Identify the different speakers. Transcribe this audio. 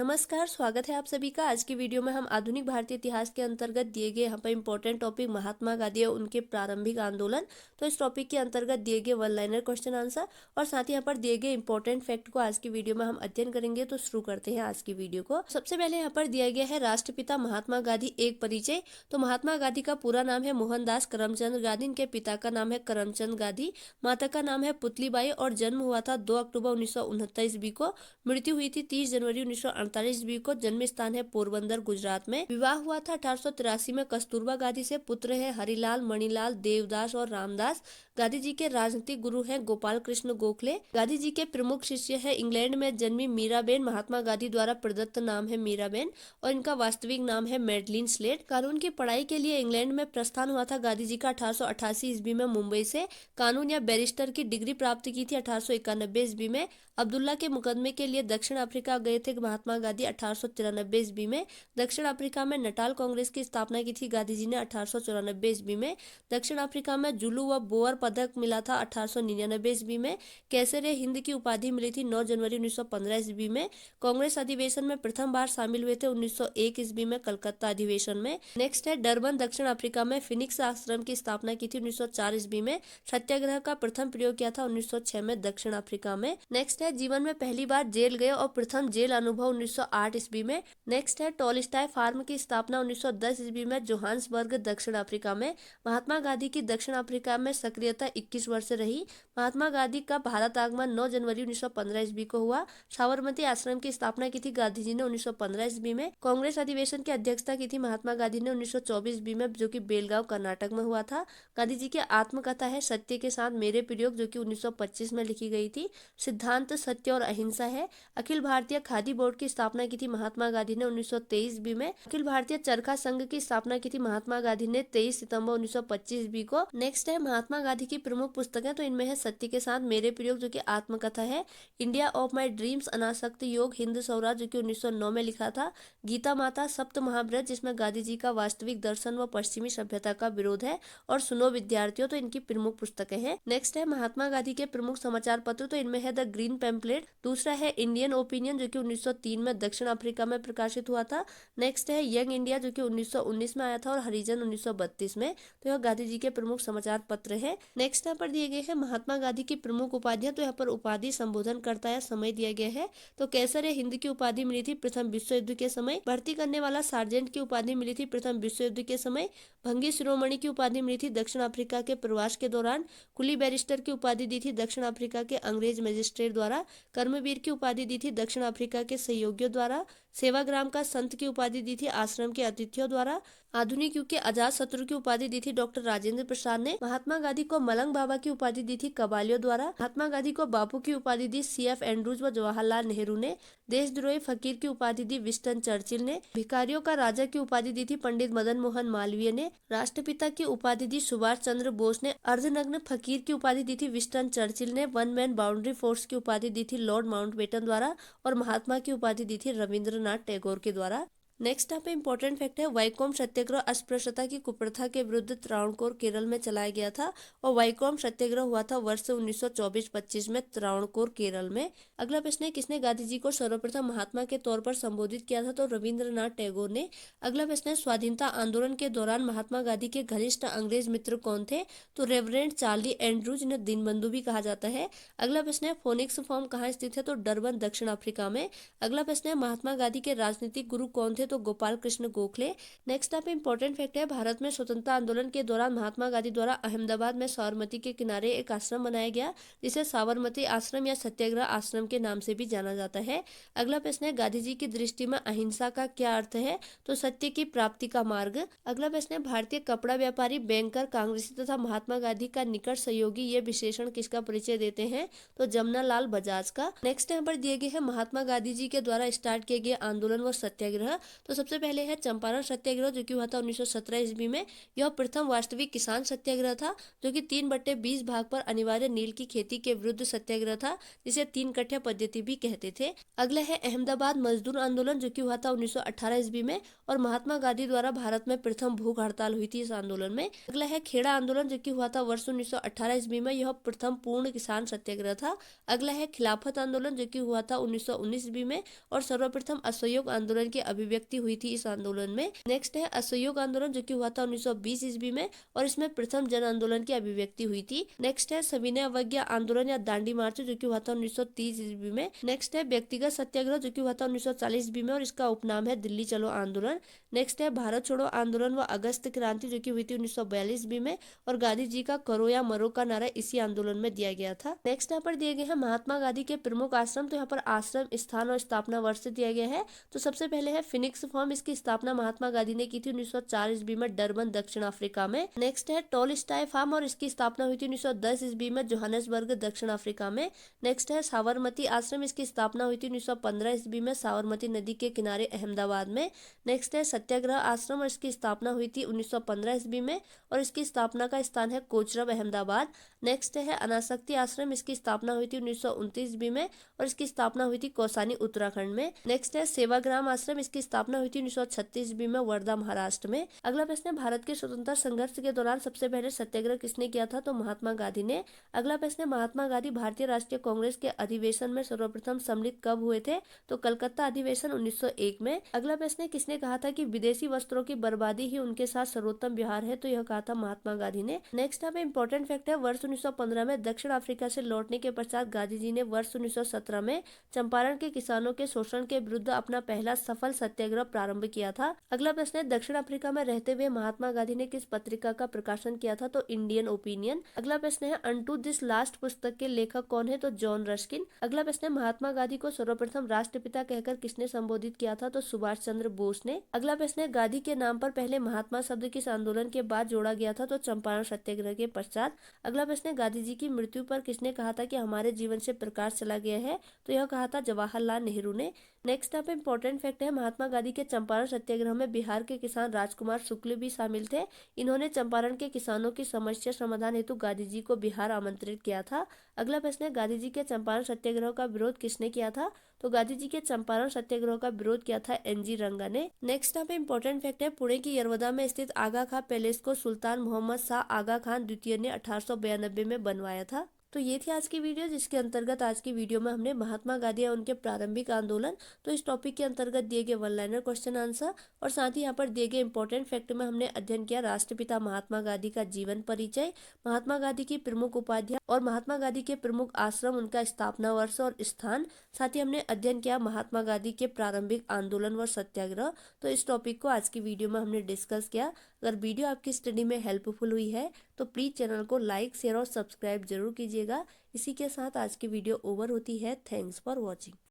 Speaker 1: नमस्कार, स्वागत है आप सभी का। आज की वीडियो में हम आधुनिक भारतीय इतिहास के अंतर्गत दिए गए यहाँ पर इंपॉर्टेंट टॉपिक महात्मा गांधी और उनके प्रारंभिक आंदोलन, तो इस टॉपिक के अंतर्गत दिए गए वन लाइनर क्वेश्चन आंसर और साथ ही यहाँ पर दिए गए इंपॉर्टेंट फैक्ट को आज की वीडियो में हम अध्ययन करेंगे। तो शुरू करते हैं आज की वीडियो को। सबसे पहले यहाँ पर दिया गया है राष्ट्रपिता महात्मा गांधी एक परिचय। तो महात्मा गांधी का पूरा नाम है मोहनदास करमचंद गांधी। इनके पिता का नाम है करमचंद गांधी, माता का नाम है पुतलीबाई और जन्म हुआ था 2 अक्टूबर 1969 ईस्वी को। मृत्यु हुई थी 30 जनवरी 1948 ईस्वी को। जन्म स्थान है पोरबंदर, गुजरात में। विवाह हुआ था 1883 में कस्तूरबा गांधी से। पुत्र है हरिलाल, मणिलाल, देवदास और रामदास। गांधी जी के राजनीतिक गुरु हैं गोपाल कृष्ण गोखले। गांधी जी के प्रमुख शिष्य है इंग्लैंड में जन्मी मीराबेन। महात्मा गांधी द्वारा प्रदत्त नाम है मीराबेन और इनका वास्तविक नाम है मेडलिन स्लेट। कानून की पढ़ाई के लिए इंग्लैंड में प्रस्थान हुआ था गांधी जी का 1888 ईस्वी में मुंबई से। कानून या बैरिस्टर की डिग्री प्राप्त की थी 1891 ईस्वी में। अब्दुल्ला के मुकदमे के लिए दक्षिण अफ्रीका गए थे महात्मा गांधी 1893 ईस्वी में। दक्षिण अफ्रीका में नटाल कांग्रेस की स्थापना की थी गांधी जी ने 1894 ईस्वी में। दक्षिण अफ्रीका में जुलू व बोअर पदक मिला था 1899 ईस्वी में। कैसरे हिंद की उपाधि मिली थी 9 जनवरी 1915 ईस्वी में। कांग्रेस अधिवेशन में प्रथम बार शामिल हुए थे 1901 ईस्वी में कलकत्ता अधिवेशन में। नेक्स्ट है डरबन, दक्षिण अफ्रीका में फिनिक्स आश्रम की स्थापना की थी 1904 ईस्वी में। सत्याग्रह का प्रथम प्रयोग किया था 1906 में दक्षिण अफ्रीका में। नेक्स्ट है जीवन में पहली बार जेल गए और प्रथम जेल अनुभव 1908 ईस्वी में। नेक्स्ट है टॉलस्टॉय फार्म की स्थापना 1910 ईस्वी में जोहान्सबर्ग, दक्षिण अफ्रीका में। महात्मा गांधी की दक्षिण अफ्रीका में सक्रियता 21 वर्ष रही। महात्मा गांधी का भारत आगमन 9 जनवरी 1915 ईस्वी को हुआ। साबरमती आश्रम की स्थापना की थी गांधी जी ने 1915 ईस्वी में। कांग्रेस अधिवेशन की अध्यक्षता की थी महात्मा गांधी ने 1924 ईस्वी में, जो कि बेलगांव कर्नाटक में हुआ था। गांधी जी की आत्मकथा है सत्य के साथ मेरे प्रयोग, जो कि 1925 में लिखी गई थी। सिद्धांत सत्य और अहिंसा है। अखिल भारतीय खादी बोर्ड की स्थापना की थी महात्मा गांधी ने 1923 ईस्वी में। अखिल भारतीय चरखा संघ की स्थापना की थी महात्मा गांधी ने 23 सितंबर 1925 ईस्वी को। नेक्स्ट है महात्मा गांधी की प्रमुख पुस्तकें, तो इनमें है सत्य के साथ मेरे प्रयोग, जो कि आत्मकथा है। इंडिया ऑफ माई ड्रीम्स, अनासक्त योग, हिंद स्वराज, जो कि 1909 में लिखा था। गीता माता, सप्त महाव्रत, जिसमें गांधी जी का वास्तविक दर्शन व पश्चिमी सभ्यता का विरोध है। और सुनो विद्यार्थियों, तो इनकी प्रमुख पुस्तकें हैं। नेक्स्ट है महात्मा गांधी के प्रमुख समाचार पत्र, तो इनमें है द ग्रीन पैम्पलेट। दूसरा है इंडियन ओपिनियन, जो कि 1903 में दक्षिण अफ्रीका में प्रकाशित हुआ था। नेक्स्ट है यंग इंडिया, जो कि 1919 में आया था, और हरिजन 1932 में। तो यह गांधी जी के प्रमुख समाचार पत्र है। नेक्स्ट यहाँ पर दिए गए हैं महात्मा गांधी की प्रमुख उपाधियां, तो यहाँ पर उपाधि संबोधन करता है समय दिया गया है। तो कैसरे हिंद की उपाधि मिली थी प्रथम विश्व युद्ध के समय। भर्ती करने वाला सार्जेंट की उपाधि मिली थी प्रथम विश्व युद्ध के समय। भंगी शिरोमणि की उपाधि मिली थी दक्षिण अफ्रीका के प्रवास के दौरान। कुली बैरिस्टर की उपाधि दी थी दक्षिण अफ्रीका के अंग्रेज मजिस्ट्रेट द्वारा। कर्मवीर की उपाधि दी थी दक्षिण अफ्रीका के सहयोगियों द्वारा। सेवाग्राम का संत की उपाधि दी थी आश्रम के अतिथियों द्वारा। आधुनिक युग के अजात शत्रु की उपाधि दी थी डॉक्टर राजेंद्र प्रसाद ने। महात्मा गांधी को मलंग बाबा की उपाधि दी थी कबालियों द्वारा। महात्मा गांधी को बापू की उपाधि दी CF एंड्रूज व जवाहरलाल नेहरू ने। देशद्रोही फकीर की उपाधि दी विंस्टन चर्चिल ने। भिखारियों का राजा की उपाधि दी थी पंडित मदन मोहन मालवीय ने। राष्ट्रपिता की उपाधि दी सुभाष चंद्र बोस ने। अर्धनग्न फकीर की उपाधि दी थी विंस्टन चर्चिल ने। वन मैन बाउंड्री फोर्स की उपाधि दी थी लॉर्ड माउंटबेटन द्वारा। और महात्मा की उपाधि दी थी रविंद्रनाथ टैगोर के द्वारा। नेक्स्ट यहाँ पे इंपॉर्टेंट फैक्ट है वैकोम सत्याग्रह अस्पृश्यता की कुप्रथा के विरुद्ध त्रावणकोर केरल में चलाया गया था। और वैकोम सत्याग्रह हुआ था वर्ष 1924-25 में त्रावणकोर केरल में। अगला प्रश्न है किसने गांधी जी को सर्वप्रथम महात्मा के तौर पर संबोधित किया था, तो रविंद्रनाथ टैगोर ने। अगला प्रश्न है स्वाधीनता आंदोलन के दौरान महात्मा गांधी के घनिष्ठ अंग्रेज मित्र कौन थे, तो रेवरेंड चार्ली एंड्रूज, जिन्हें दीनबंधु भी कहा जाता है। अगला प्रश्न है फोनिक्स फॉर्म कहाँ स्थित है, तो डरबन, दक्षिण अफ्रीका में। अगला प्रश्न है महात्मा गांधी के राजनीतिक गुरु कौन थे, तो गोपाल कृष्ण गोखले। नेक्स्ट आप इंपॉर्टेंट फैक्ट है भारत में स्वतंत्रता आंदोलन के दौरान महात्मा गांधी द्वारा अहमदाबाद में साबरमती के किनारे एक आश्रम बनाया गया, जिसे साबरमती आश्रम या सत्याग्रह आश्रम के नाम से भी जाना जाता है। अगला प्रश्न है गांधी जी की दृष्टि में अहिंसा का क्या अर्थ है, तो सत्य की प्राप्ति का मार्ग। अगला प्रश्न है भारतीय कपड़ा व्यापारी, बैंकर, कांग्रेसी तथा महात्मा गांधी का निकट सहयोगी ये विशेषण किसका परिचय देते हैं, तो जमनालाल बजाज का। नेक्स्ट यहाँ पर दिए गए हैं महात्मा गांधी जी के द्वारा स्टार्ट किए गए आंदोलन व सत्याग्रह, तो सबसे पहले है चंपारण सत्याग्रह जो कि हुआ था 1917 ईस्वी में। यह प्रथम वास्तविक किसान सत्याग्रह था जो कि 3/20 भाग पर अनिवार्य नील की खेती के विरुद्ध सत्याग्रह था, जिसे 3 कठ्या पद्धति भी कहते थे। अगला है अहमदाबाद मजदूर आंदोलन जो कि हुआ था 1918 ईस्वी में और महात्मा गांधी द्वारा भारत में प्रथम भूख हड़ताल हुई थी इस आंदोलन में। अगला है खेड़ा आंदोलन जो कि हुआ था वर्ष 1918 ईस्वी में। यह प्रथम पूर्ण किसान सत्याग्रह था। अगला है खिलाफत आंदोलन जो कि हुआ था 1919 ईस्वी में और सर्वप्रथम असहयोग आंदोलन की अभिव्यक्ति हुई थी इस आंदोलन में। नेक्स्ट है असहयोग आंदोलन जो कि हुआ था 1920 ईस्वी में और इसमें प्रथम जन आंदोलन की अभिव्यक्ति हुई थी। नेक्स्ट है सविनय अवज्ञा आंदोलन या दांडी मार्च जो कि हुआ था 1930 ईस्वी में। नेक्स्ट है व्यक्तिगत सत्याग्रह जो कि हुआ था 1940 ईस्वी में और इसका उपनाम है दिल्ली चलो आंदोलन। नेक्स्ट है भारत छोड़ो आंदोलन व अगस्त क्रांति जो कि हुई थी 1942 ईस्वी में और गांधी जी का करो या मरो का नारा इसी आंदोलन में दिया गया था। नेक्स्ट यहाँ पर दिए गए हैं महात्मा गांधी के प्रमुख आश्रम। तो यहाँ पर आश्रम, स्थान और स्थापना वर्ष दिया गया है। तो सबसे पहले है फिनिक्स फार्म, इसकी स्थापना महात्मा गांधी ने की थी 1904 ईस्वी में डरबन दक्षिण अफ्रीका में। नेक्स्ट है टोलस्टॉय फार्म और इसकी स्थापना हुई थी 1910 ईस्वी में जोहान्सबर्ग दक्षिण अफ्रीका में। नेक्स्ट है साबरमती आश्रम, इसकी स्थापना हुई थी 1915 ईस्वी में साबरमती नदी के किनारे अहमदाबाद में। नेक्स्ट है सत्याग्रह आश्रम और इसकी स्थापना हुई थी 1915 ईस्वी में और इसकी स्थापना का स्थान है कोचरब अहमदाबाद। नेक्स्ट है अनासक्ति आश्रम, इसकी स्थापना हुई थी 1929 ईस्वी में और इसकी स्थापना हुई थी कौसानी उत्तराखंड में। नेक्स्ट है सेवाग्राम आश्रम, इसकी स्थापना हुई थी 1936 ईस्वी में वर्धा महाराष्ट्र में। अगला प्रश्न है भारत के स्वतंत्रता संघर्ष के दौरान सबसे पहले सत्याग्रह किसने किया था? तो महात्मा गांधी ने। अगला प्रश्न है महात्मा गांधी भारतीय राष्ट्रीय कांग्रेस के अधिवेशन में सर्वप्रथम सम्मिलित कब हुए थे? तो कलकत्ता अधिवेशन 1901 में। अगला प्रश्न है किसने कहा था कि विदेशी वस्त्रों की बर्बादी ही उनके साथ सर्वोत्तम व्यवहार है? तो यह कहा था महात्मा गांधी ने। नेक्स्ट यहाँ पे इंपॉर्टेंट फैक्ट है वर्ष 1915 में दक्षिण अफ्रीका से लौटने के पश्चात गांधी जी ने वर्ष 1917 में चंपारण के किसानों के शोषण के विरुद्ध अपना पहला सफल सत्याग्रह प्रारंभ किया था। अगला प्रश्न है दक्षिण अफ्रीका में रहते हुए महात्मा गांधी ने किस पत्रिका का प्रकाशन किया था? तो इंडियन ओपिनियन। अगला प्रश्न है अनटू दिस लास्ट पुस्तक के लेखक कौन है? तो जॉन रस्किन। अगला प्रश्न है महात्मा गांधी को सर्वप्रथम राष्ट्रपिता कहकर किसने संबोधित किया था? तो सुभाष चंद्र बोस ने। अगला प्रश्न है गांधी के नाम पर पहले महात्मा शब्द किस आंदोलन के बाद जोड़ा गया था? तो चंपारण सत्याग्रह के पश्चात। अगला प्रश्न है गांधी जी की मृत्यु पर किसने कहा था कि हमारे जीवन से प्रकाश चला गया है? तो यह कहा था जवाहरलाल नेहरू ने। नेक्स्ट यहाँ पे इंपॉर्टेंट फैक्ट है महात्मा गांधी के चंपारण सत्याग्रह में बिहार के किसान राजकुमार शुक्ल भी शामिल थे। इन्होंने चंपारण के किसानों की समस्या समाधान हेतु गांधी जी को बिहार आमंत्रित किया था। अगला प्रश्न है गांधी जी के चंपारण सत्याग्रह का विरोध किसने किया था? तो गांधी जी के चंपारण सत्याग्रह का विरोध किया था एनजी रंगा ने। नेक्स्ट यहाँ पे इंपॉर्टेंट फैक्ट है पुणे की यरवदा में स्थित आगा खां पैलेस को सुल्तान मोहम्मद शाह आगा खान द्वितीय ने 1892 में बनवाया था। तो ये थी आज की वीडियो जिसके अंतर्गत आज की वीडियो में हमने महात्मा गांधी और उनके प्रारंभिक आंदोलन, तो इस टॉपिक के अंतर्गत दिए गए वन लाइनर क्वेश्चन आंसर और साथ ही यहाँ पर दिए गए इंपॉर्टेंट फैक्ट में हमने अध्ययन किया राष्ट्रपिता महात्मा गांधी का जीवन परिचय, महात्मा गांधी की प्रमुख उपाधियां और महात्मा गांधी के प्रमुख आश्रम, उनका स्थापना वर्ष और स्थान। साथ ही हमने अध्ययन किया महात्मा गांधी के प्रारंभिक आंदोलन व सत्याग्रह। तो इस टॉपिक को आज की वीडियो में हमने डिस्कस किया। अगर वीडियो आपकी स्टडी में हेल्पफुल हुई है तो प्लीज़ चैनल को लाइक, शेयर और सब्सक्राइब जरूर कीजिएगा। इसी के साथ आज की वीडियो ओवर होती है। Thanks for watching.